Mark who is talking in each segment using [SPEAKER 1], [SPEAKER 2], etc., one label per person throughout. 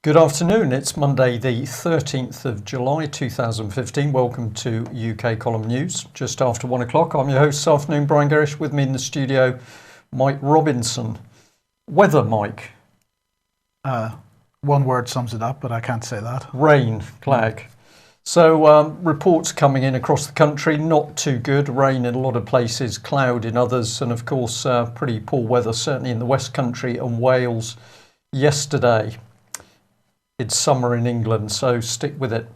[SPEAKER 1] Good afternoon. It's Monday, the 13th of July 2015. Welcome to UK Column News. Just after 1 o'clock, I'm your host this afternoon, Brian Gerrish. With me in the studio, Mike Robinson. Weather, Mike.
[SPEAKER 2] One word sums it up, but I can't say that.
[SPEAKER 1] Rain, clag. So reports coming in across the country, not too good. Rain in a lot of places, cloud in others, and of course pretty poor weather, certainly in the West Country and Wales yesterday. It's summer in England, so stick with it.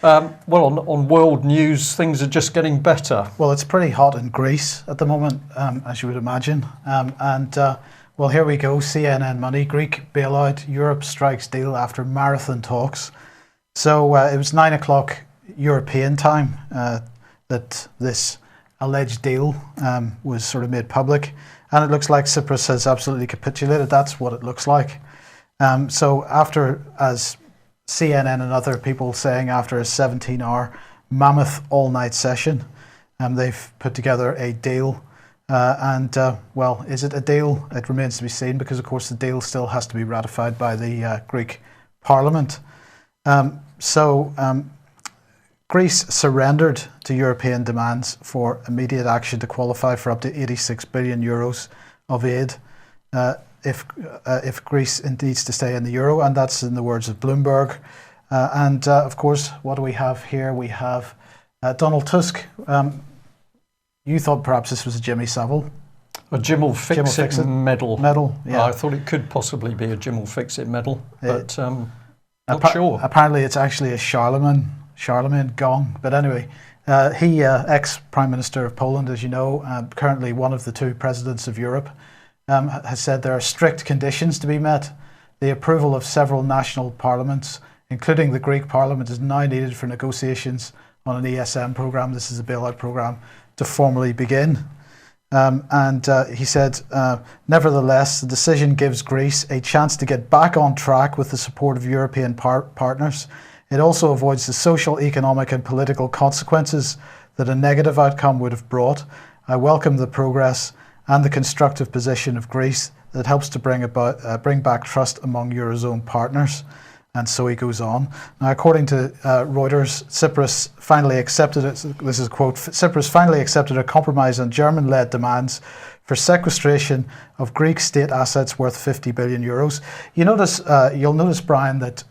[SPEAKER 1] Well, on world news, things are just getting better.
[SPEAKER 2] Well, it's pretty hot in Greece at the moment, as you would imagine. Well, here we go. CNN Money, Greek bailout, Europe strikes deal after marathon talks. So it was 9 o'clock European time that this alleged deal was sort of made public. And it looks like Cyprus has absolutely capitulated. That's what it looks like. So after, as CNN and other people saying, after a 17-hour mammoth all-night session, they've put together a deal. Well, is it a deal? It remains to be seen because, of course, the deal still has to be ratified by the Greek Parliament. Greece surrendered to European demands for immediate action to qualify for up to 86 billion euros of aid if Greece needs to stay in the euro, and that's in the words of Bloomberg. Of course, what do we have here? We have Donald Tusk. You thought perhaps this was a Jimmy Savile.
[SPEAKER 1] A Jim will fix it medal.
[SPEAKER 2] Yeah.
[SPEAKER 1] I thought it could possibly be a Jim will fix it medal, but not sure.
[SPEAKER 2] Apparently it's actually a Charlemagne gong. But anyway, he, ex-Prime Minister of Poland, as you know, currently one of the two presidents of Europe, has said there are strict conditions to be met. The approval of several national parliaments, including the Greek Parliament, is now needed for negotiations on an ESM programme. This is a bailout programme to formally begin. He said, nevertheless, the decision gives Greece a chance to get back on track with the support of European partners. It also avoids the social, economic and political consequences that a negative outcome would have brought. I welcome the progress and the constructive position of Greece that helps to bring back trust among Eurozone partners. And so he goes on. Now, according to Reuters, Cyprus finally accepted it. This is a quote. Cyprus finally accepted a compromise on German-led demands for sequestration of Greek state assets worth 50 billion euros. You'll notice, Brian, that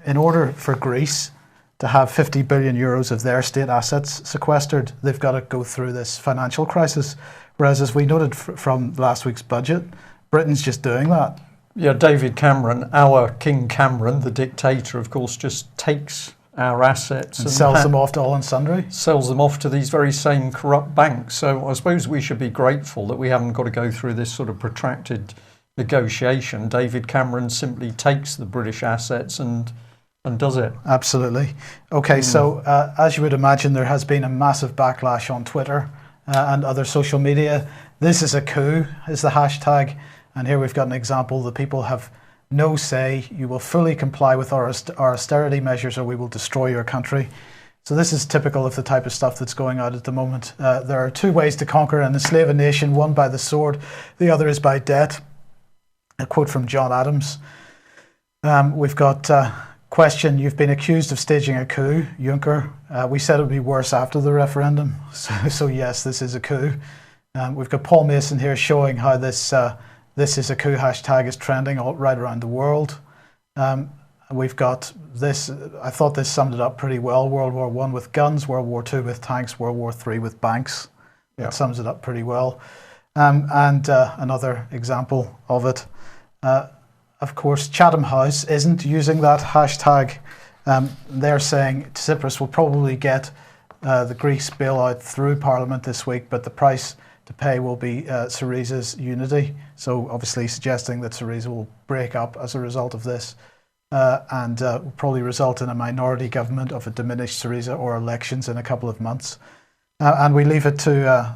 [SPEAKER 2] in order for Greece to have 50 billion euros of their state assets sequestered, they've got to go through this financial crisis. Whereas, as we noted from last week's budget, Britain's just doing that.
[SPEAKER 1] Yeah, David Cameron, our King Cameron, the dictator, of course, just takes our assets
[SPEAKER 2] and sells them off to all and sundry.
[SPEAKER 1] Sells them off to these very same corrupt banks. So I suppose we should be grateful that we haven't got to go through this sort of protracted negotiation. David Cameron simply takes the British assets and does it.
[SPEAKER 2] Absolutely. Okay, so as you would imagine, there has been a massive backlash on Twitter and other social media. This is a coup, is the hashtag. And here we've got an example. The people have no say. You will fully comply with our austerity measures or we will destroy your country. So this is typical of the type of stuff that's going out at the moment. There are two ways to conquer and enslave a nation, one by the sword, the other is by debt. A quote from John Adams. We've got question, you've been accused of staging a coup, Juncker. We said it would be worse after the referendum. So yes, this is a coup. We've got Paul Mason here showing how this is a coup hashtag is trending right around the world. We've got this, I thought this summed it up pretty well. World War I with guns, World War II with tanks, World War III with banks. Yeah. That sums it up pretty well. Another example of it. Of course, Chatham House isn't using that hashtag. They're saying Cyprus will probably get the Greece bailout through Parliament this week, but the price to pay will be Syriza's unity. So obviously suggesting that Syriza will break up as a result of this and will probably result in a minority government of a diminished Syriza or elections in a couple of months. And we leave it to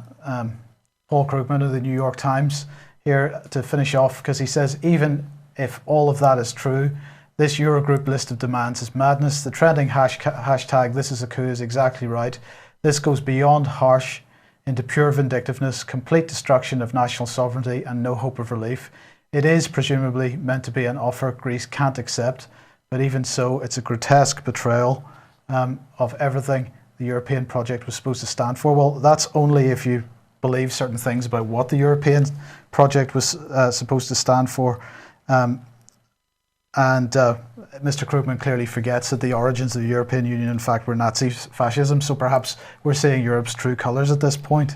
[SPEAKER 2] Paul Krugman of the New York Times here to finish off, because he says, even if all of that is true, this Eurogroup list of demands is madness. The trending hashtag, this is a coup, is exactly right. This goes beyond harsh into pure vindictiveness, complete destruction of national sovereignty and no hope of relief. It is presumably meant to be an offer Greece can't accept, But even so, it's a grotesque betrayal of everything the European project was supposed to stand for. Well, that's only if you believe certain things about what the European project was supposed to stand for. Mr. Krugman clearly forgets that the origins of the European Union, in fact, were Nazi fascism. So perhaps we're seeing Europe's true colours at this point.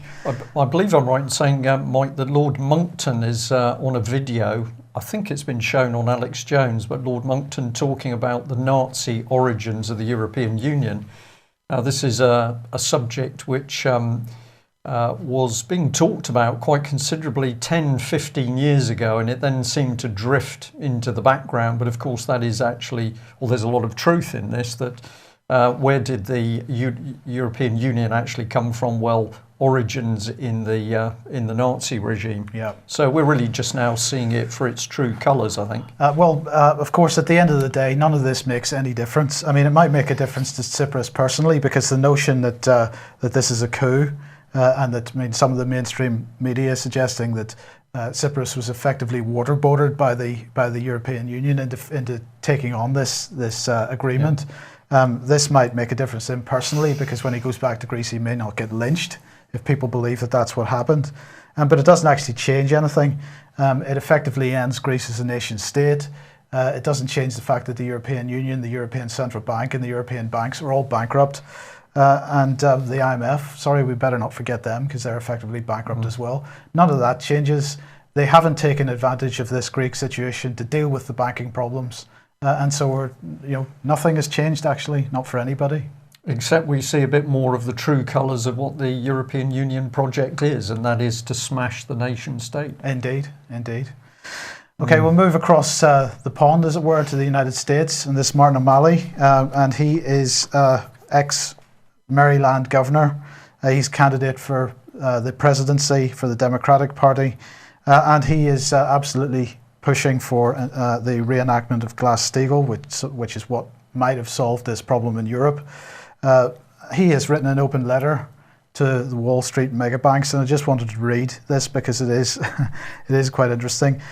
[SPEAKER 1] I believe I'm right in saying, Mike, that Lord Monckton is on a video. I think it's been shown on Alex Jones, but Lord Monckton talking about the Nazi origins of the European Union. This is a subject which was being talked about quite considerably 10, 15 years ago, and it then seemed to drift into the background. But of course, that is actually, well, there's a lot of truth in this, that where did the European Union actually come from? Well, origins in the Nazi regime.
[SPEAKER 2] Yeah.
[SPEAKER 1] So we're really just now seeing it for its true colours, I think.
[SPEAKER 2] Of course, at the end of the day, none of this makes any difference. I mean, it might make a difference to Tsipras personally, because the notion that that this is a coup, and that, I mean, some of the mainstream media suggesting that Tsipras was effectively waterboarded by the European Union into taking on this agreement. Yeah. This might make a difference to him personally, because when he goes back to Greece, he may not get lynched if people believe that that's what happened. But it doesn't actually change anything. It effectively ends Greece as a nation state. It doesn't change the fact that the European Union, the European Central Bank, and the European banks are all bankrupt. The IMF, sorry, we better not forget them, because they're effectively bankrupt as well. None of that changes. They haven't taken advantage of this Greek situation to deal with the banking problems. And so nothing has changed, actually, not for anybody.
[SPEAKER 1] Except we see a bit more of the true colours of what the European Union project is, and that is to smash the nation state.
[SPEAKER 2] Indeed, indeed. Okay, we'll move across the pond, as it were, to the United States, and this Martin O'Malley, and he is ex-Maryland governor. He's candidate for the presidency for the Democratic Party, and he is absolutely pushing for the reenactment of Glass-Steagall, which is what might have solved this problem in Europe. He has written an open letter to the Wall Street megabanks, and I just wanted to read this because it is it is quite interesting.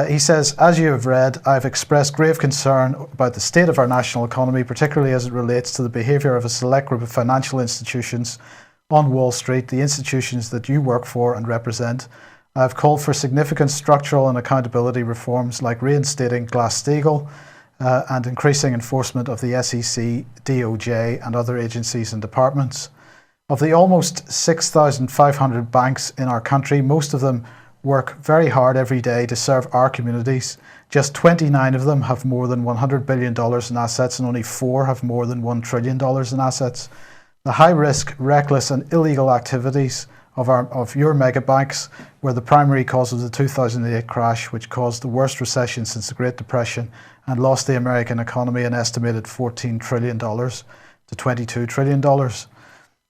[SPEAKER 2] He says, "As you have read, I've expressed grave concern about the state of our national economy, particularly as it relates to the behaviour of a select group of financial institutions on Wall Street, the institutions that you work for and represent. I've called for significant structural and accountability reforms like reinstating Glass-Steagall and increasing enforcement of the SEC, DOJ and other agencies and departments. Of the almost 6,500 banks in our country, most of them work very hard every day to serve our communities. Just 29 of them have more than $100 billion in assets, and only 4 have more than $1 trillion in assets. The high-risk, reckless and illegal activities of your mega banks were the primary cause of the 2008 crash, which caused the worst recession since the Great Depression and lost the American economy an estimated $14 trillion to $22 trillion.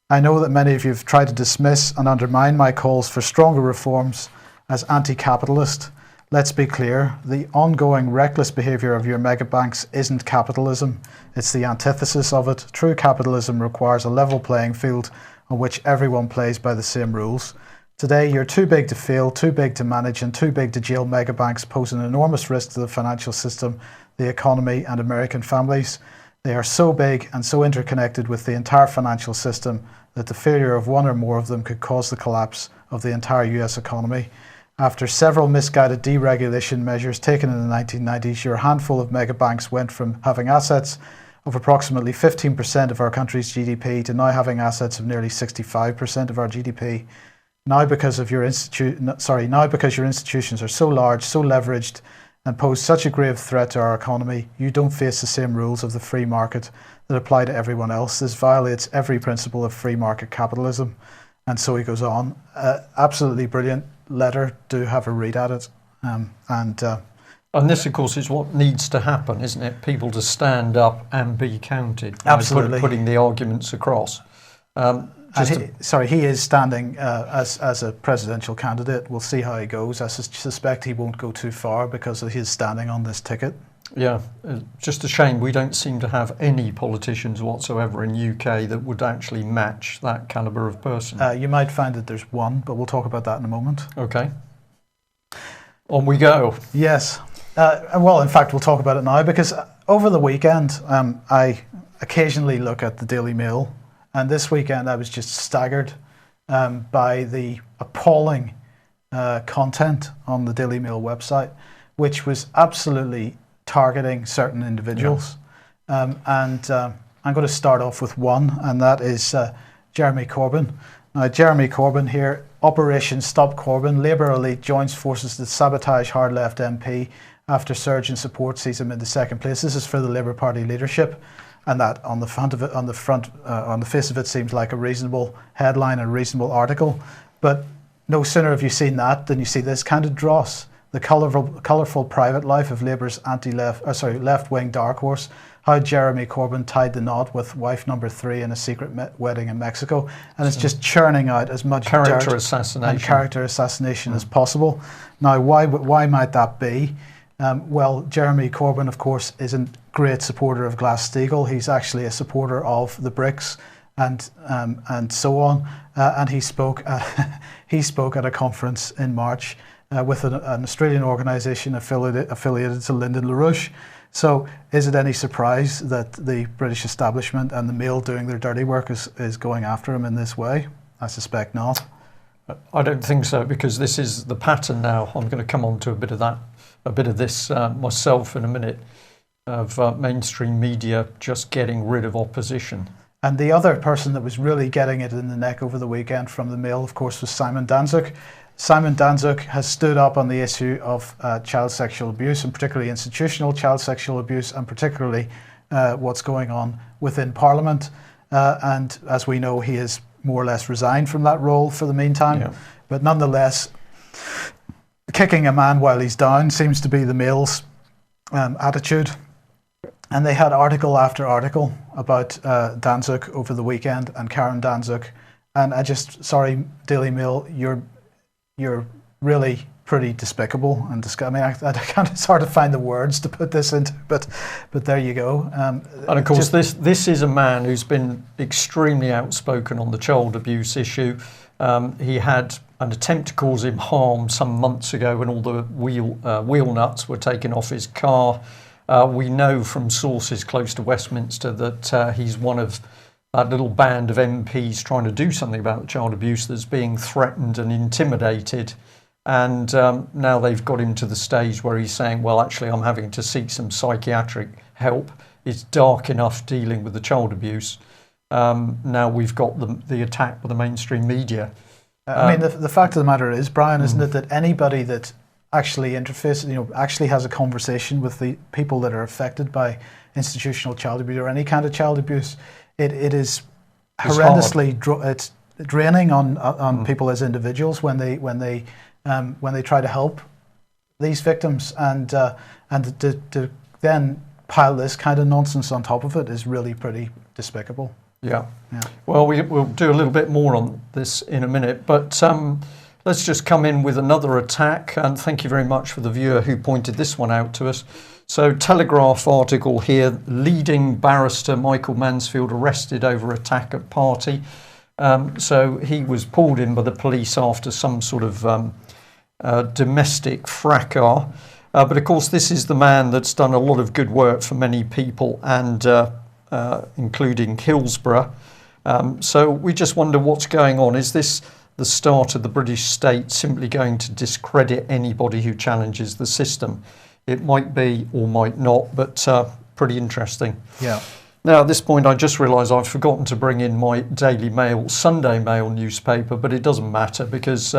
[SPEAKER 2] I know that many of you have tried to dismiss and undermine my calls for stronger reforms as anti-capitalist. Let's be clear, the ongoing reckless behaviour of your mega banks isn't capitalism, it's the antithesis of it. True capitalism requires a level playing field on which everyone plays by the same rules. Today, you're too big to fail, too big to manage, and too big to jail mega banks pose an enormous risk to the financial system, the economy, and American families. They are so big and so interconnected with the entire financial system that the failure of one or more of them could cause the collapse of the entire US economy. After several misguided deregulation measures taken in the 1990s, your handful of mega banks went from having assets of approximately 15% of our country's GDP to now having assets of nearly 65% of our GDP. Now because your institutions are so large, so leveraged, and pose such a grave threat to our economy, you don't face the same rules of the free market that apply to everyone else. This violates every principle of free market capitalism." And so he goes on. Absolutely brilliant letter. Do have a read at it.
[SPEAKER 1] And this, of course, is what needs to happen, isn't it? People to stand up and be counted.
[SPEAKER 2] Absolutely.
[SPEAKER 1] Putting the arguments across.
[SPEAKER 2] He is standing as a presidential candidate. We'll see how he goes. I suspect he won't go too far because of his standing on this ticket.
[SPEAKER 1] Yeah, just a shame we don't seem to have any politicians whatsoever in UK that would actually match that calibre of person.
[SPEAKER 2] You might find that there's one, but we'll talk about that in a moment.
[SPEAKER 1] Okay. On we go.
[SPEAKER 2] Yes. Well, in fact, we'll talk about it now because over the weekend, I occasionally look at the Daily Mail, and this weekend I was just staggered by the appalling content on the Daily Mail website, which was absolutely targeting certain individuals. Yeah. I'm going to start off with one, and that is Jeremy Corbyn. Now, Jeremy Corbyn here, Operation Stop Corbyn, Labour elite joins forces to sabotage hard left MP after surge in support sees him into second place. This is for the Labour Party leadership, and that on the front of it, on the face of it, seems like a reasonable headline and a reasonable article. But no sooner have you seen that than you see this kind of dross. The colourful private life of Labour's left-wing dark horse. How Jeremy Corbyn tied the knot with wife number 3 in a secret wedding in Mexico, and it's just churning out as much
[SPEAKER 1] character assassination
[SPEAKER 2] as possible. Now, why might that be? Well, Jeremy Corbyn, of course, is a great supporter of Glass-Steagall. He's actually a supporter of the BRICS and so on. And he spoke at a conference in March with an Australian organisation affiliated to Lyndon LaRouche. So is it any surprise that the British establishment and the Mail doing their dirty work is going after him in this way? I suspect not.
[SPEAKER 1] I don't think so, because this is the pattern now. I'm going to come on to a bit of this myself in a minute, of mainstream media just getting rid of opposition.
[SPEAKER 2] And the other person that was really getting it in the neck over the weekend from the Mail, of course, was Simon Danczuk. Simon Danczuk has stood up on the issue of child sexual abuse, and particularly institutional child sexual abuse, and particularly what's going on within Parliament. And as we know, he has more or less resigned from that role for the meantime. Yeah. But nonetheless, kicking a man while he's down seems to be the Mail's attitude. And they had article after article about Danczuk over the weekend, and Karen Danczuk. And sorry, Daily Mail, you're really pretty despicable and it's hard to find the words to put this into, but there you go.
[SPEAKER 1] And of course, this is a man who's been extremely outspoken on the child abuse issue. He had an attempt to cause him harm some months ago when all the wheel nuts were taken off his car. We know from sources close to Westminster that he's one of that little band of MPs trying to do something about the child abuse that's being threatened and intimidated. And now they've got him to the stage where he's saying, well, actually, I'm having to seek some psychiatric help. It's dark enough dealing with the child abuse. Now we've got the attack by the mainstream media.
[SPEAKER 2] I mean, the fact of the matter is, Brian, isn't it, that anybody that actually actually has a conversation with the people that are affected by institutional child abuse or any kind of child abuse, it is horrendously it's draining on people as individuals when they try to help these victims, and to then pile this kind of nonsense on top of it is really pretty despicable.
[SPEAKER 1] Yeah. Well, we'll do a little bit more on this in a minute, but let's just come in with another attack, and thank you very much for the viewer who pointed this one out to us. So, Telegraph article here, leading barrister Michael Mansfield arrested over attack at party. So he was pulled in by the police after some sort of domestic fracas. But of course, this is the man that's done a lot of good work for many people, and including Hillsborough. So we just wonder what's going on. Is this the start of the British state simply going to discredit anybody who challenges the system? It might be or might not, but pretty interesting.
[SPEAKER 2] Yeah.
[SPEAKER 1] Now, at this point, I just realised I've forgotten to bring in my Daily Mail, Sunday Mail newspaper, but it doesn't matter because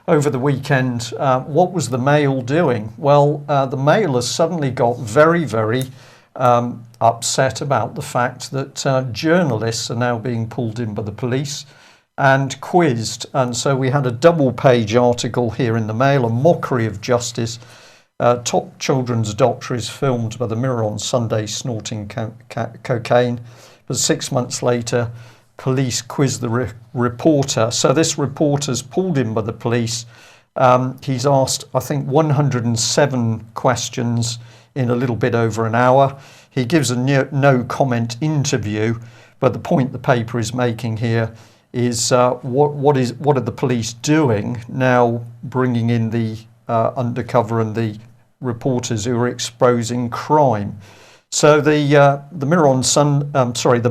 [SPEAKER 1] over the weekend, what was the Mail doing? Well, the Mail has suddenly got very, very upset about the fact that journalists are now being pulled in by the police and quizzed. And so we had a double-page article here in the Mail, a mockery of justice. Top children's doctor is filmed by the Mirror on Sunday snorting cocaine, but 6 months later, police quiz the reporter. So this reporter's pulled in by the police. He's asked, I think, 107 questions in a little bit over an hour. He gives a no comment interview, but the point the paper is making here is what are the police doing now, bringing in the undercover and the reporters who are exposing crime. So the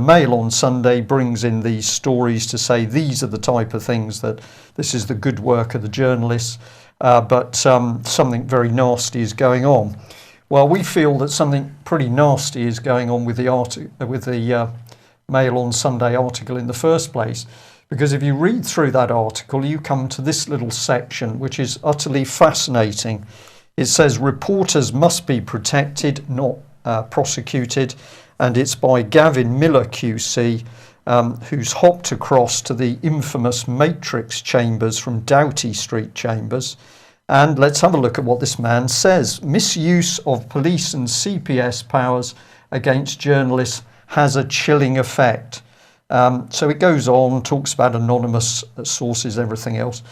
[SPEAKER 1] Mail on Sunday brings in these stories to say these are the type of things that this is the good work of the journalists, but something very nasty is going on. Well, we feel that something pretty nasty is going on with the Mail on Sunday article in the first place, because if you read through that article, you come to this little section, which is utterly fascinating. It says reporters must be protected, not prosecuted, and it's by Gavin Miller QC, who's hopped across to the infamous Matrix chambers from Doughty Street Chambers. And let's have a look at what this man says. Misuse of police and CPS powers against journalists has a chilling effect. So it goes on, talks about anonymous sources, everything else.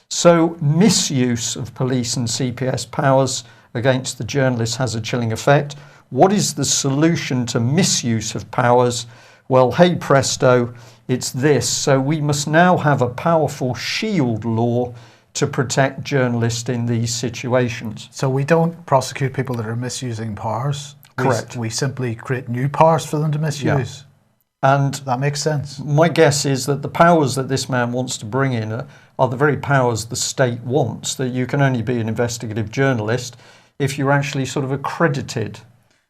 [SPEAKER 1] So misuse of police and CPS powers against the journalists has a chilling effect. What is the solution to misuse of powers? Well, hey presto, it's this. So we must now have a powerful shield law to protect journalists in these situations.
[SPEAKER 2] So we don't prosecute people that are misusing powers.
[SPEAKER 1] Correct.
[SPEAKER 2] We simply create new powers for them to misuse.
[SPEAKER 1] Yeah. And
[SPEAKER 2] that makes sense.
[SPEAKER 1] My guess is that the powers that this man wants to bring in are the very powers the state wants, that you can only be an investigative journalist if you're actually sort of accredited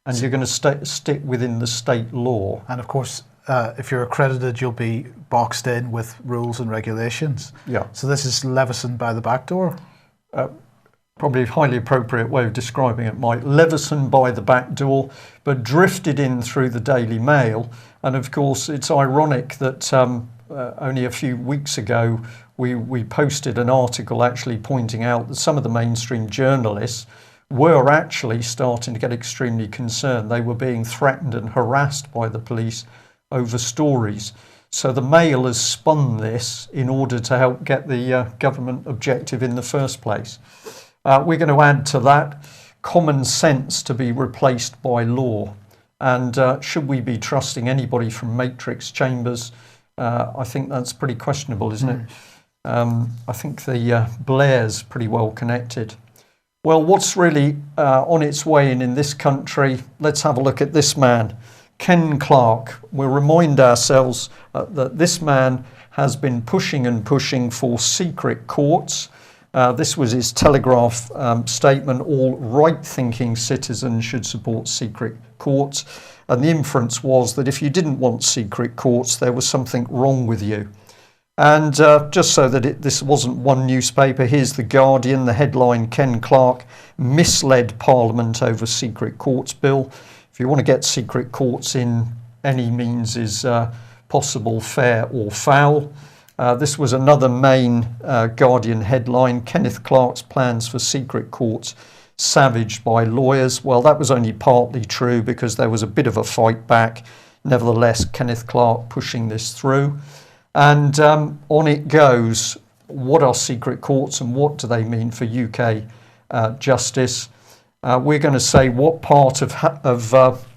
[SPEAKER 1] and you're going to stick within the state law.
[SPEAKER 2] And of course, if you're accredited, you'll be boxed in with rules and regulations.
[SPEAKER 1] Yeah.
[SPEAKER 2] So this is Leveson by the back door.
[SPEAKER 1] Probably a highly appropriate way of describing it, Mike. Leveson by the back door, but drifted in through the Daily Mail. And of course, it's ironic that only a few weeks ago, we posted an article actually pointing out that some of the mainstream journalists were actually starting to get extremely concerned. They were being threatened and harassed by the police over stories. So the Mail has spun this in order to help get the government objective in the first place. We're going to add to that common sense to be replaced by law. And should we be trusting anybody from Matrix chambers? I think that's pretty questionable, isn't it? I think the Blair's pretty well connected. Well, what's really on its way in this country? Let's have a look at this man, Ken Clarke. We'll remind ourselves that this man has been pushing and pushing for secret courts. This was his Telegraph statement: all right-thinking citizens should support secret courts. And the inference was that if you didn't want secret courts, there was something wrong with you. And just so that this wasn't one newspaper, here's The Guardian, the headline: Ken Clarke misled Parliament over secret courts bill. If you want to get secret courts in, any means is possible, fair or foul. This was another main Guardian headline: Kenneth Clarke's plans for secret courts savaged by lawyers. Well, that was only partly true because there was a bit of a fight back. Nevertheless, Kenneth Clarke pushing this through. And on it goes. What are secret courts and what do they mean for UK justice? We're going to say what part of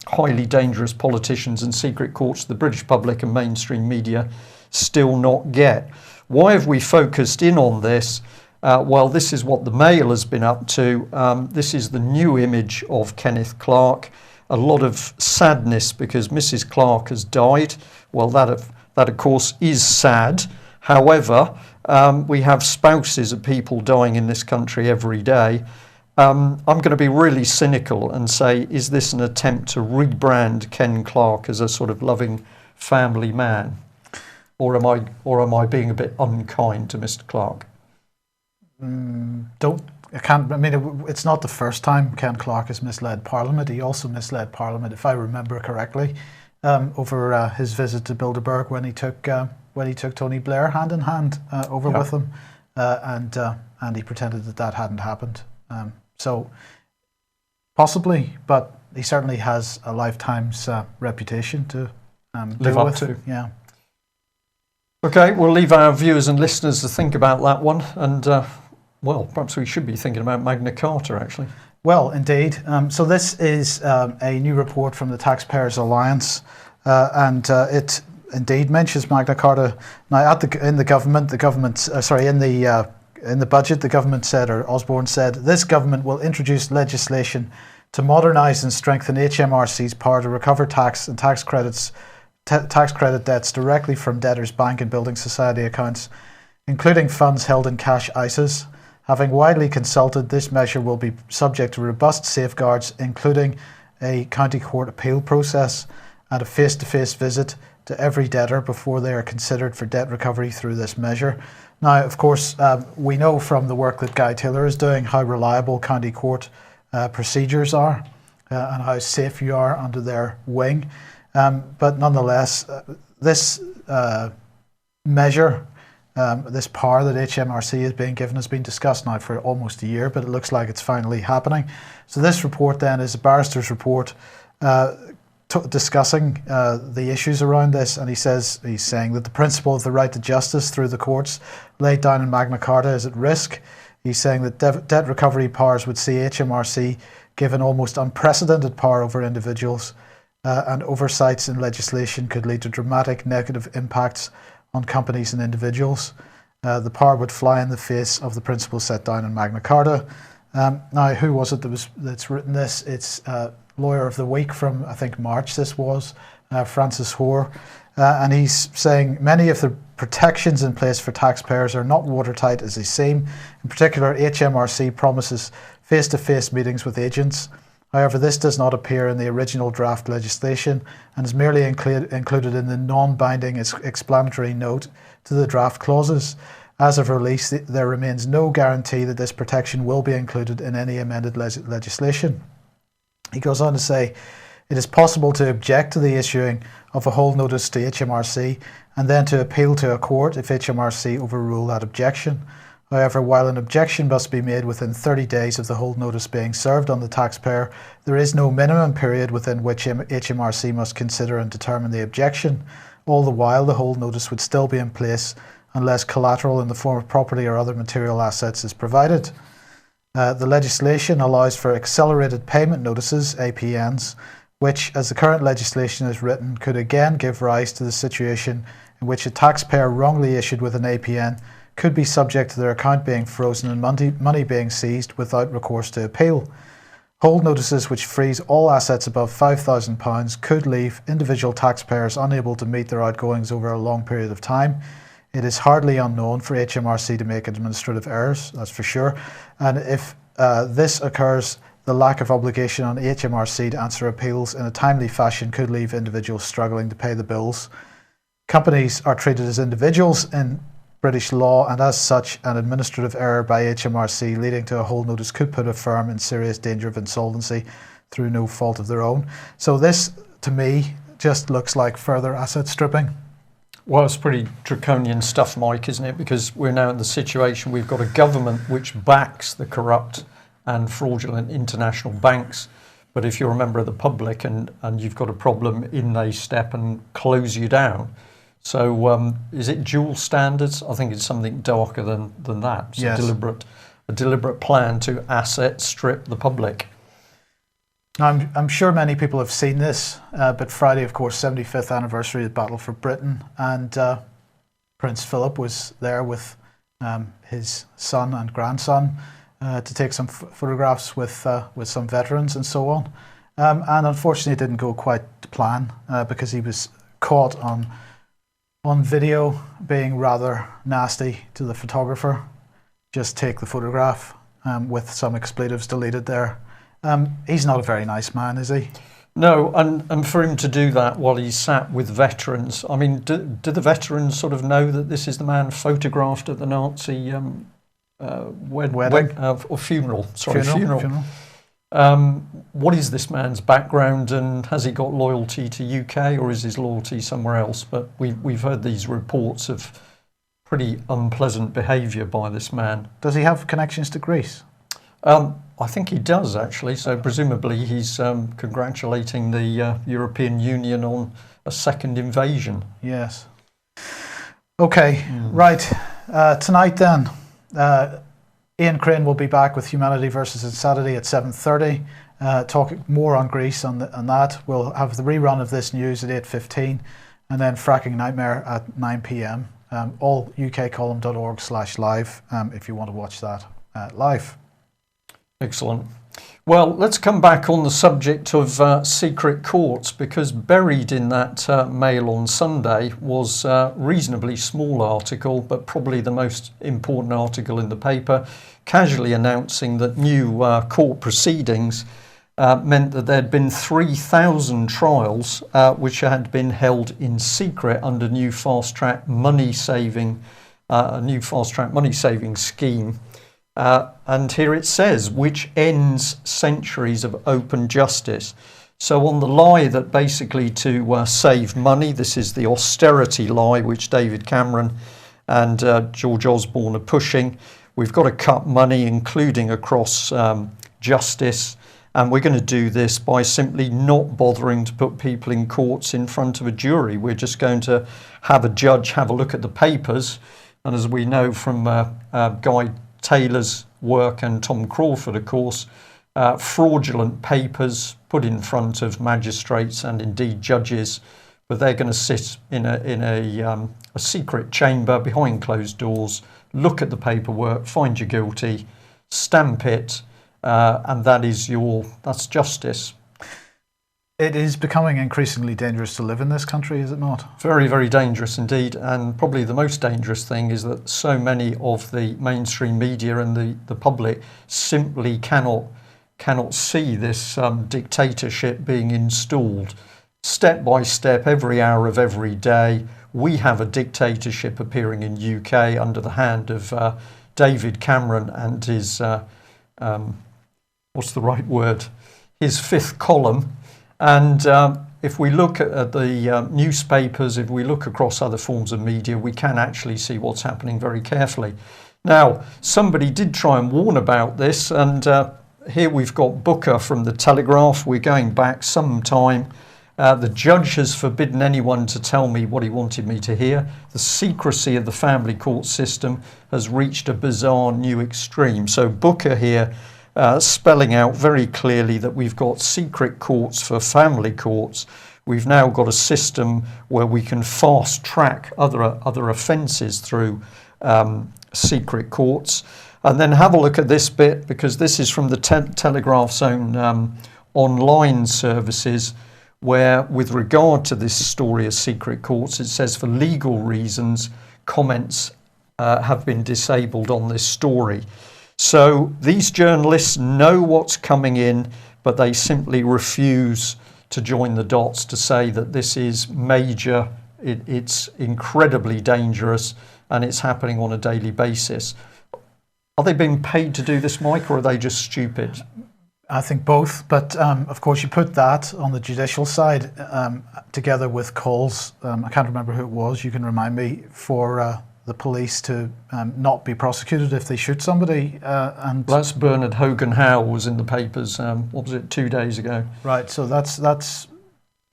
[SPEAKER 1] highly dangerous politicians and secret courts the British public and mainstream media still not get. Why have we focused in on this? Well, this is what the Mail has been up to. This is the new image of Kenneth Clarke. A lot of sadness because Mrs. Clarke has died. Well, that of course is sad. However, we have spouses of people dying in this country every day. I'm going to be really cynical and say, is this an attempt to rebrand Ken Clarke as a sort of loving family man? Or am I being a bit unkind to Mr. Clarke?
[SPEAKER 2] It's not the first time Ken Clarke has misled Parliament. He also misled Parliament, if I remember correctly, over his visit to Bilderberg when he took Tony Blair hand in hand with him, and he pretended that hadn't happened. So possibly, but he certainly has a lifetime's reputation to
[SPEAKER 1] live up to.
[SPEAKER 2] Yeah.
[SPEAKER 1] Okay, we'll leave our viewers and listeners to think about that one, and well, perhaps we should be thinking about Magna Carta, actually.
[SPEAKER 2] Well, indeed. So this is a new report from the Taxpayers Alliance, and it indeed mentions Magna Carta. Now, in the in the budget, the government said, or Osborne said, this government will introduce legislation to modernise and strengthen HMRC's power to recover tax and tax credit debts directly from debtors' bank and building society accounts, including funds held in cash ISAs. Having widely consulted, this measure will be subject to robust safeguards, including a county court appeal process and a face-to-face visit to every debtor before they are considered for debt recovery through this measure. Now, of course, we know from the work that Guy Taylor is doing how reliable county court procedures are and how safe you are under their wing. But nonetheless, this measure, this power that HMRC is being given, has been discussed now for almost a year, but it looks like it's finally happening. So this report then is a barrister's report discussing the issues around this, and he's saying that the principle of the right to justice through the courts laid down in Magna Carta is at risk. He's saying that debt recovery powers would see HMRC given almost unprecedented power over individuals, and oversights in legislation could lead to dramatic negative impacts on companies and individuals. The power would fly in the face of the principles set down in Magna Carta. Now, who was it that's written this? It's Lawyer of the Week from, I think, March this was, Francis Hoare. And he's saying many of the protections in place for taxpayers are not watertight as they seem. In particular, HMRC promises face-to-face meetings with agents. However, this does not appear in the original draft legislation and is merely included in the non-binding explanatory note to the draft clauses. As of release, there remains no guarantee that this protection will be included in any amended legislation. He goes on to say, it is possible to object to the issuing of a hold notice to HMRC and then to appeal to a court if HMRC overrule that objection. However, while an objection must be made within 30 days of the hold notice being served on the taxpayer, there is no minimum period within which HMRC must consider and determine the objection. All the while, the hold notice would still be in place unless collateral in the form of property or other material assets is provided. The legislation allows for accelerated payment notices, APNs, which, as the current legislation is written, could again give rise to the situation in which a taxpayer wrongly issued with an APN could be subject to their account being frozen and money being seized without recourse to appeal. Hold notices which freeze all assets above £5,000 could leave individual taxpayers unable to meet their outgoings over a long period of time. It is hardly unknown for HMRC to make administrative errors, that's for sure. And if this occurs, the lack of obligation on HMRC to answer appeals in a timely fashion could leave individuals struggling to pay the bills. Companies are treated as individuals in British law, and as such, an administrative error by HMRC leading to a hold notice could put a firm in serious danger of insolvency through no fault of their own. So this, to me, just looks like further asset stripping.
[SPEAKER 1] Well, it's pretty draconian stuff, Mike, isn't it? Because we're now in the situation we've got a government which backs the corrupt and fraudulent international banks. But if you're a member of the public and you've got a problem, in they step and close you down. So is it dual standards? I think it's something darker than that. It's
[SPEAKER 2] yes.
[SPEAKER 1] a deliberate plan to asset strip the public.
[SPEAKER 2] Now, I'm sure many people have seen this, but Friday, of course, 75th anniversary of the Battle for Britain, and Prince Philip was there with his son and grandson to take some photographs with some veterans and so on. And unfortunately, it didn't go quite to plan because he was caught on video being rather nasty to the photographer. Just take the photograph with some expletives deleted there. He's not a very nice man, is he?
[SPEAKER 1] No, and for him to do that while he sat with veterans, I mean, do the veterans sort of know that this is the man photographed at the Nazi
[SPEAKER 2] wedding?
[SPEAKER 1] Or funeral? Sorry,
[SPEAKER 2] Funeral.
[SPEAKER 1] What is this man's background, and has he got loyalty to UK, or is his loyalty somewhere else? But we've heard these reports of pretty unpleasant behaviour by this man.
[SPEAKER 2] Does he have connections to Greece?
[SPEAKER 1] I think he does, actually. So presumably he's congratulating the European Union on a second invasion.
[SPEAKER 2] Yes. Okay, right. Tonight then, Ian Crane will be back with Humanity versus Insanity at 7:30. Talk more on Greece on that. We'll have the rerun of this news at 8:15, and then Fracking Nightmare at 9 p.m. allukcolumn.org/live if you want to watch that live.
[SPEAKER 1] Excellent. Well, let's come back on the subject of secret courts, because buried in that Mail on Sunday was a reasonably small article, but probably the most important article in the paper, casually announcing that new court proceedings meant that there'd been 3,000 trials which had been held in secret under new fast-track money-saving scheme. And here it says, which ends centuries of open justice. So on the lie that basically to save money, this is the austerity lie which David Cameron and George Osborne are pushing. We've got to cut money, including across justice. And we're going to do this by simply not bothering to put people in courts in front of a jury. We're just going to have a judge have a look at the papers. And as we know from Guy Taylor's work and Tom Crawford, of course, fraudulent papers put in front of magistrates and indeed judges, but they're going to sit in a secret chamber behind closed doors, look at the paperwork, find you guilty, stamp it, and that's justice.
[SPEAKER 2] It is becoming increasingly dangerous to live in this country, is it not?
[SPEAKER 1] Very, very dangerous indeed. And probably the most dangerous thing is that so many of the mainstream media and the public simply cannot see this dictatorship being installed. Step by step, every hour of every day, we have a dictatorship appearing in UK under the hand of David Cameron and his, what's the right word? His fifth column. And if we look at the newspapers, if we look across other forms of media, we can actually see what's happening very carefully. Now, somebody did try and warn about this, and here we've got Booker from the Telegraph. We're going back some time. The judge has forbidden anyone to tell me what he wanted me to hear. The secrecy of the family court system has reached a bizarre new extreme. So Booker here spelling out very clearly that we've got secret courts for family courts. We've now got a system where we can fast track other offences through secret courts. And then have a look at this bit, because this is from the Telegraph's own online services, where with regard to this story of secret courts, it says for legal reasons, comments have been disabled on this story. So these journalists know what's coming in, but they simply refuse to join the dots to say that this is major, it's incredibly dangerous, and it's happening on a daily basis. Are they being paid to do this, Mike, or are they just stupid?
[SPEAKER 2] I think both, but of course you put that on the judicial side together with calls, I can't remember who it was, you can remind me, for the police to not be prosecuted if they shoot somebody. And
[SPEAKER 1] that's Bernard Hogan Howe was in the papers, what was it, 2 days ago?
[SPEAKER 2] Right, so that's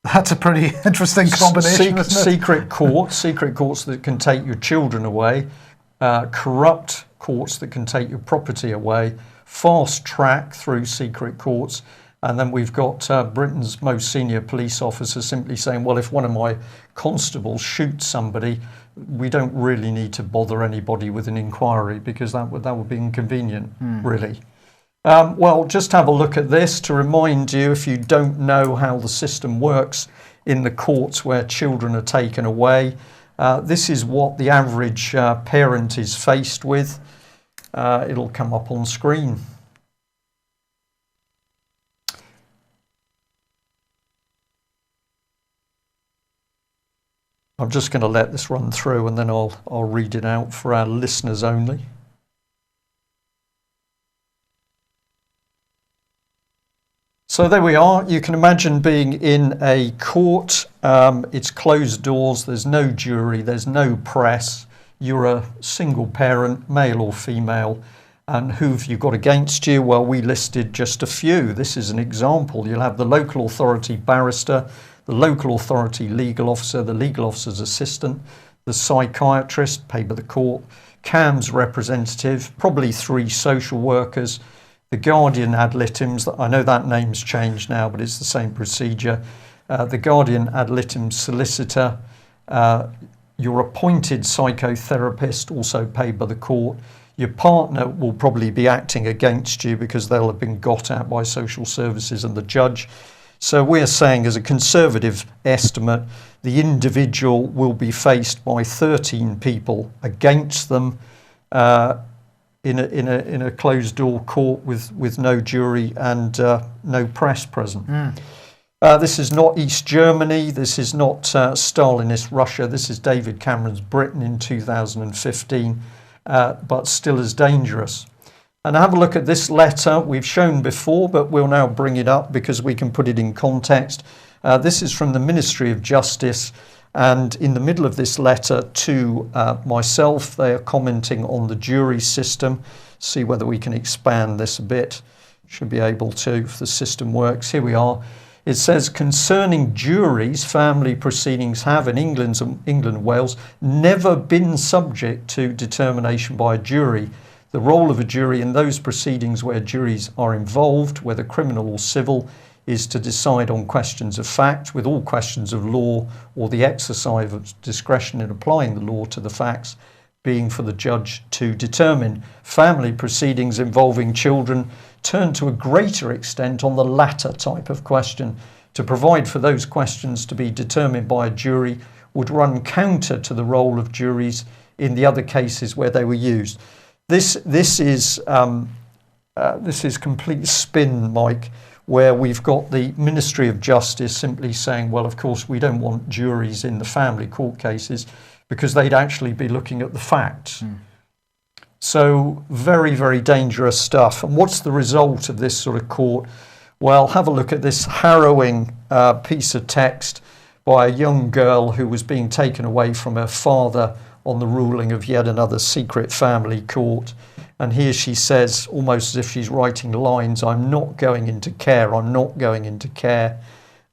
[SPEAKER 2] a pretty interesting combination, isn't it?
[SPEAKER 1] Secret courts that can take your children away, corrupt courts that can take your property away, fast track through secret courts. And then we've got Britain's most senior police officer simply saying, well, if one of my constables shoots somebody, we don't really need to bother anybody with an inquiry, because that would be inconvenient, really. Well, just have a look at this to remind you, if you don't know how the system works in the courts where children are taken away, this is what the average parent is faced with. It'll come up on screen. I'm just going to let this run through, and then I'll read it out for our listeners only. So there we are. You can imagine being in a court. It's closed doors. There's no jury. There's no press. You're a single parent, male or female. And who have you got against you? Well, we listed just a few. This is an example. You'll have the local authority barrister, the local authority legal officer, the legal officer's assistant, the psychiatrist paid by the court, CAM's representative, probably 3 social workers, the guardian ad litems, I know that name's changed now, but it's the same procedure, the guardian ad litem solicitor, your appointed psychotherapist, also paid by the court. Your partner will probably be acting against you because they'll have been got at by social services and the judge. So we're saying, as a conservative estimate, the individual will be faced by 13 people against them in a closed-door court with no jury and no press present. This is not East Germany. This is not Stalinist Russia. This is David Cameron's Britain in 2015, but still as dangerous. And have a look at this letter we've shown before, but we'll now bring it up because we can put it in context. This is from the Ministry of Justice, and in the middle of this letter to myself, they are commenting on the jury system. See whether we can expand this a bit. Should be able to if the system works. Here we are. It says, concerning juries, family proceedings have in England and Wales never been subject to determination by a jury. The role of a jury in those proceedings where juries are involved, whether criminal or civil, is to decide on questions of fact, with all questions of law or the exercise of discretion in applying the law to the facts being for the judge to determine. Family proceedings involving children turn to a greater extent on the latter type of question. To provide for those questions to be determined by a jury would run counter to the role of juries in the other cases where they were used. This is complete spin, Mike, where we've got the Ministry of Justice simply saying, well, of course, we don't want juries in the family court cases because they'd actually be looking at the facts. So very, very dangerous stuff. And what's the result of this sort of court? Well, have a look at this harrowing piece of text by a young girl who was being taken away from her father on the ruling of yet another secret family court. And here she says, almost as if she's writing lines, I'm not going into care, I'm not going into care.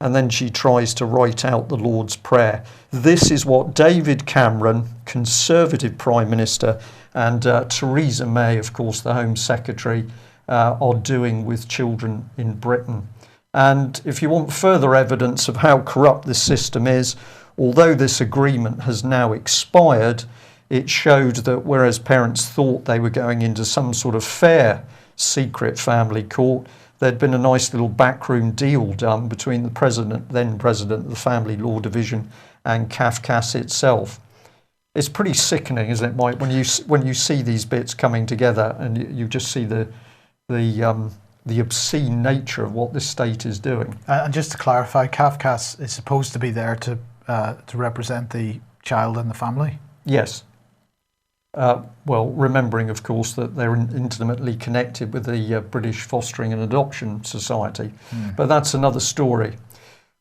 [SPEAKER 1] And then she tries to write out the Lord's Prayer. This is what David Cameron, Conservative Prime Minister, and Theresa May, of course, the Home Secretary, are doing with children in Britain. And if you want further evidence of how corrupt this system is, although this agreement has now expired, it showed that whereas parents thought they were going into some sort of fair secret family court, there'd been a nice little backroom deal done between the then president of the Family Law Division and Cafcass itself. It's pretty sickening, isn't it, Mike, when you see these bits coming together and you just see the obscene nature of what this state is doing.
[SPEAKER 2] And just to clarify, Cafcass is supposed to be there to represent the child and the family?
[SPEAKER 1] Yes. Well, remembering, of course, that they're intimately connected with the British Fostering and Adoption Society. But that's another story.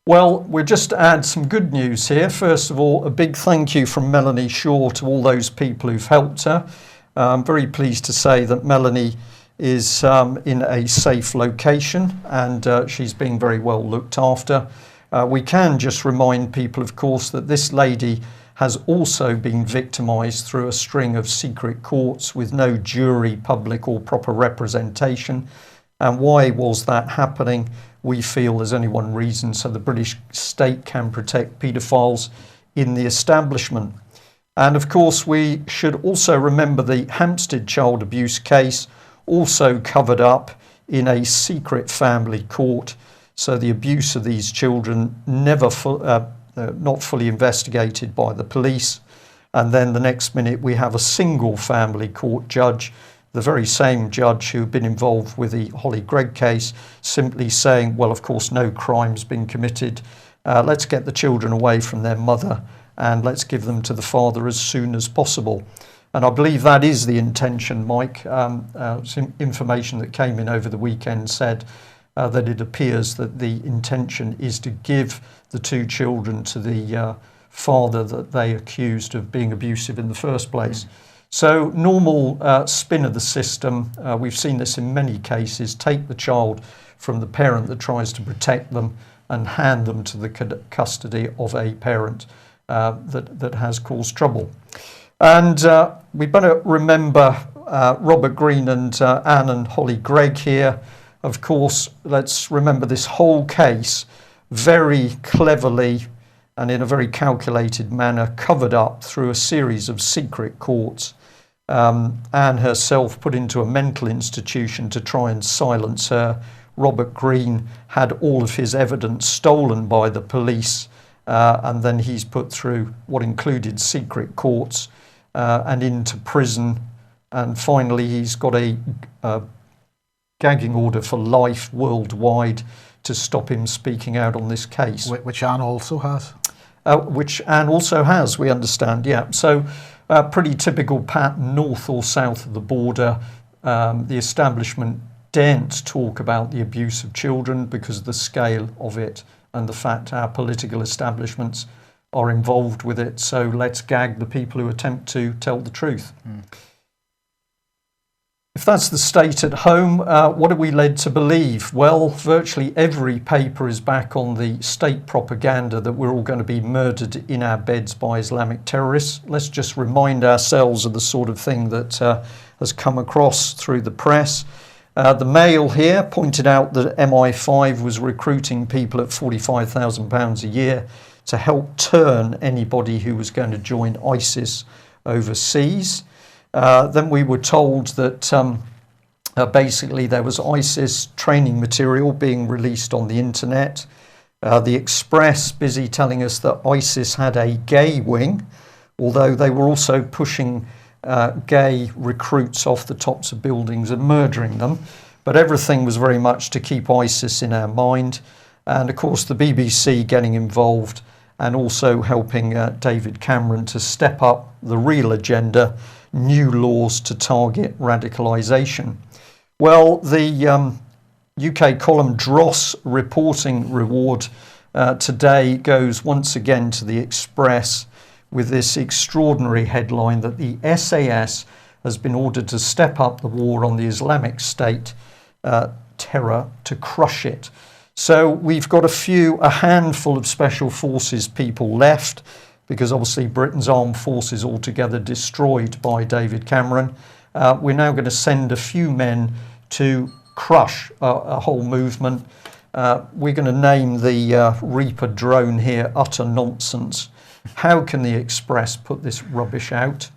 [SPEAKER 1] Well, we'll just add some good news here. First of all, a big thank you from Melanie Shaw to all those people who've helped her. I'm very pleased to say that Melanie is in a safe location and she's being very well looked after. We can just remind people, of course, that this lady has also been victimised through a string of secret courts with no jury, public or proper representation. And why was that happening? We feel there's only one reason, so the British state can protect paedophiles in the establishment. And of course, we should also remember the Hampstead child abuse case, also covered up in a secret family court. So the abuse of these children not fully investigated by the police. And then the next minute we have a single family court judge, the very same judge who'd been involved with the Holly Gregg case, simply saying, well, of course, no crime's been committed. Let's get the children away from their mother and let's give them to the father as soon as possible. And I believe that is the intention, Mike. Some information that came in over the weekend said that it appears that the intention is to give the two children to the father that they accused of being abusive in the first place. So normal spin of the system, we've seen this in many cases, take the child from the parent that tries to protect them and hand them to the custody of a parent that has caused trouble. And we better remember Robert Greene and Anne and Holly Gregg here. Of course, let's remember this whole case very cleverly and in a very calculated manner covered up through a series of secret courts. Anne herself put into a mental institution to try and silence her. Robert Greene had all of his evidence stolen by the police, and then he's put through what included secret courts and into prison. And finally, he's got a gagging order for life worldwide to stop him speaking out on this case.
[SPEAKER 2] Which Anne also has.
[SPEAKER 1] Which Anne also has, we understand, yeah. So pretty typical pattern, north or south of the border. The establishment daren't talk about the abuse of children because of the scale of it and the fact our political establishments are involved with it. So let's gag the people who attempt to tell the truth. If that's the state at home, what are we led to believe? Well, virtually every paper is back on the state propaganda that we're all going to be murdered in our beds by Islamic terrorists. Let's just remind ourselves of the sort of thing that has come across through the press. The Mail here pointed out that MI5 was recruiting people at £45,000 a year to help turn anybody who was going to join ISIS overseas. Then we were told that basically there was ISIS training material being released on the internet. The Express busy telling us that ISIS had a gay wing, although they were also pushing gay recruits off the tops of buildings and murdering them. But everything was very much to keep ISIS in our mind. And of course the BBC getting involved and also helping David Cameron to step up the real agenda, new laws to target radicalisation. Well, the UK column Dross reporting reward today goes once again to the Express with this extraordinary headline that the SAS has been ordered to step up the war on the Islamic State terror to crush it. So we've got a handful of special forces people left, because obviously Britain's armed forces altogether destroyed by David Cameron. We're now going to send a few men to crush a whole movement. We're going to name the Reaper drone here utter nonsense. How can the Express put this rubbish out?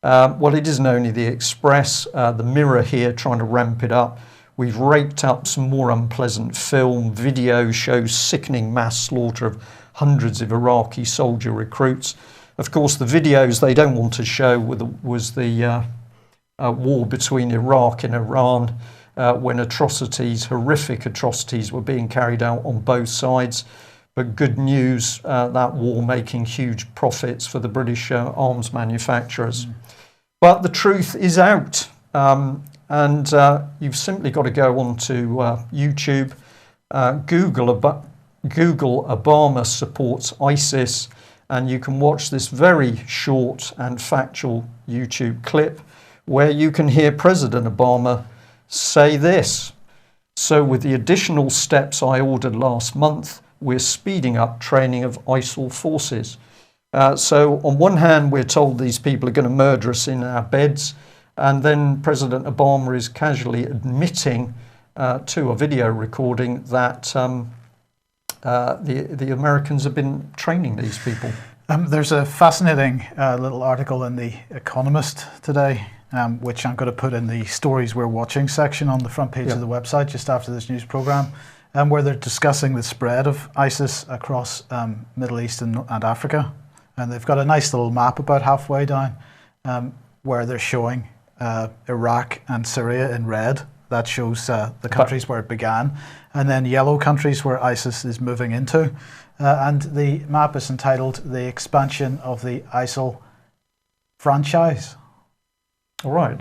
[SPEAKER 1] Well, it isn't only the Express. The Mirror here trying to ramp it up. We've raked up some more unpleasant film. Video shows sickening mass slaughter of hundreds of Iraqi soldier recruits. Of course, the videos they don't want to show was the war between Iraq and Iran, when horrific atrocities were being carried out on both sides. But good news, that war making huge profits for the British arms manufacturers. But the truth is out. And you've simply got to go onto YouTube, Google Obama supports ISIS, and you can watch this very short and factual YouTube clip where you can hear President Obama say this: "So with the additional steps I ordered last month, we're speeding up training of ISIL forces." So on one hand, we're told these people are going to murder us in our beds, and then President Obama is casually admitting to a video recording that the Americans have been training these people.
[SPEAKER 2] There's a fascinating little article in The Economist today, which I'm going to put in the stories we're watching section on the front page of the website just after this news program, where they're discussing the spread of ISIS across Middle East and Africa. And they've got a nice little map about halfway down where they're showing Iraq and Syria in red. That shows the countries where it began, and then yellow countries where ISIS is moving into. And the map is entitled "The Expansion of the ISIL Franchise."
[SPEAKER 1] All right.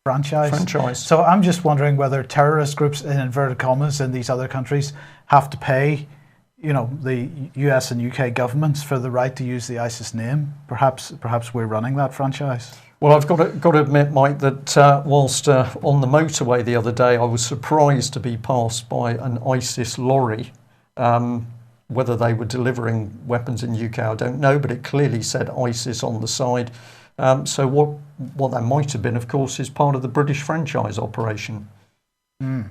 [SPEAKER 2] Franchise. So I'm just wondering whether terrorist groups, in inverted commas, in these other countries have to pay, the US and UK governments for the right to use the ISIS name. Perhaps we're running that franchise.
[SPEAKER 1] Well, I've got to admit, Mike, that whilst on the motorway the other day, I was surprised to be passed by an ISIS lorry. Whether they were delivering weapons in the UK, I don't know, but it clearly said ISIS on the side. So what that might have been, of course, is part of the British franchise operation.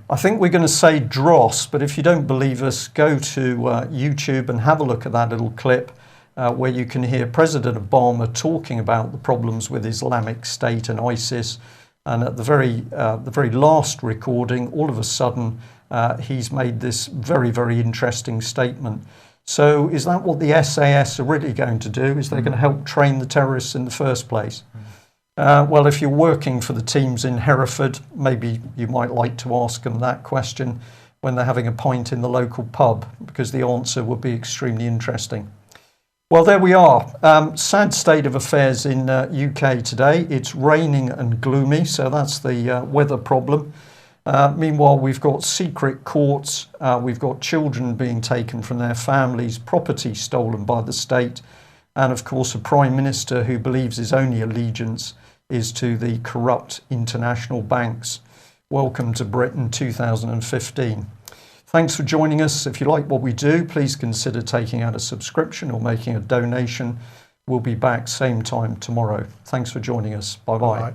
[SPEAKER 1] I think we're going to say dross, but if you don't believe us, go to YouTube and have a look at that little clip where you can hear President Obama talking about the problems with Islamic State and ISIS. And at the very last recording, all of a sudden, he's made this very, very interesting statement. So is that what the SAS are really going to do? Is they going to help train the terrorists in the first place? Well, if you're working for the teams in Hereford, maybe you might like to ask them that question when they're having a pint in the local pub, because the answer would be extremely interesting. Well, there we are. Sad state of affairs in UK today. It's raining and gloomy, so that's the weather problem. Meanwhile, we've got secret courts, we've got children being taken from their families, property stolen by the state, and of course a Prime Minister who believes his only allegiance is to the corrupt international banks. Welcome to Britain 2015. Thanks for joining us. If you like what we do, please consider taking out a subscription or making a donation. We'll be back same time tomorrow. Thanks for joining us. Bye-bye. Bye.